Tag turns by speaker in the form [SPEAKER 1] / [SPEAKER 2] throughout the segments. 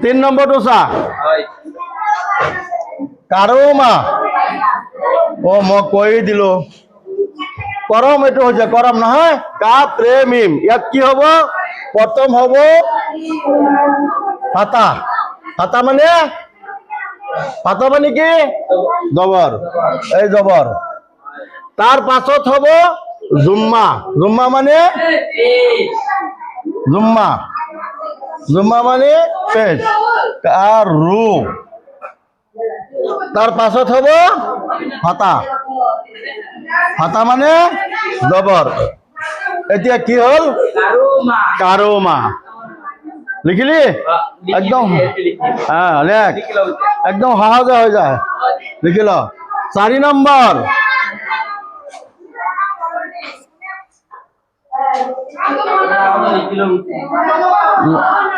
[SPEAKER 1] তিন নম্বর টোসা কারমা ও ম কই দিল করম, এটা হচ্ছে করম না হয় কাপ রে মিম। ইয়াত কি হব? প্রথম হব পাতা। পাতা মানে কি জবর, এই জবর। তার পাছত হব জুম্মা। জুম্মা মানে জুম্মা, জুম্মা মানে পেশ। আর রু তার পাছত হব ফাতা। ফাতা মানে জবর। এতিয়া কি হল? কারোমা। লিখিলি একদম? হ্যাঁ লেখ, একদম সহজে হয়ে যায়। লিখিল। 4 নম্বর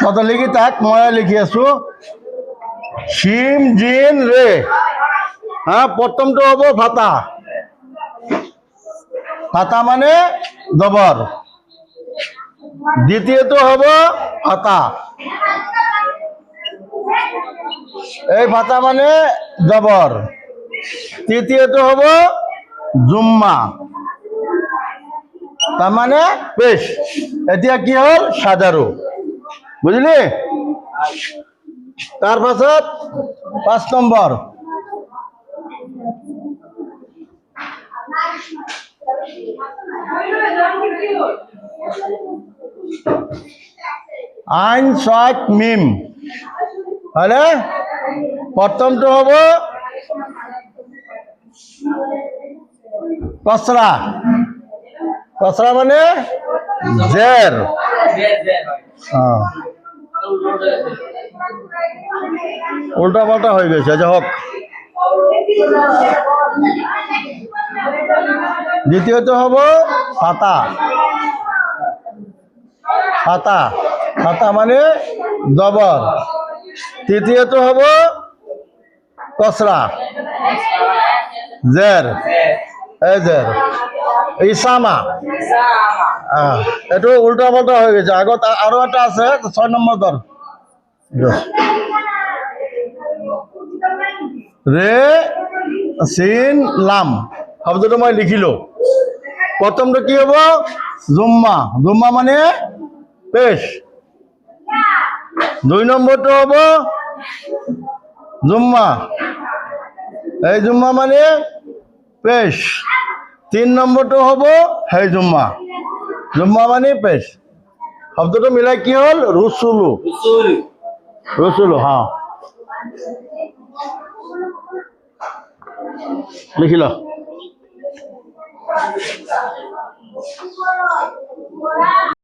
[SPEAKER 1] কত লিখি তাক মই লিখি আছো। শিম জিন রে। হ্যাঁ, প্রথমটা হবো ফাতা। ফাতা মানে জবর। দ্বিতীয়টো হব ফাতা। এই ফাতা মানে জবর। তৃতীয়টো হব জুম্মা, তার মানে পেশ। এতিয়া কি হল? সাজারু। বুঝলি? তার পাছত 5 নম্বর আইন শক মিম। হলে প্রথমটো হব কসরা। কসরা মানে জের। উল্টা পাল্টা হয়ে গেছে, যা হোক। দ্বিতীয়ত হব পাতা। পাতা, পাতা মানে জবর। তৃতীয়ত হব কসরা, জের, এই জের। ইসামা। এইটো উল্টা পাল্টা হয়ে গেছে। আগত আরো একটা আছে, 6 নম্বর ধর। রে সিন লাম শব্দটো মই লিখিলো। প্রথমটো কি হব? জুম্মা। জুম্মা মানে পেশ। 2 নম্বরটো হব জুম্মা, এই জুম্মা মানে পেশ। 3 নম্বরটো হব হেই জুম্মা। জুম্মা মানে পেশ। শব্দটো মিলাই কি হল? রুসুলু। রসুলু, হ্যাঁ। লিখিল।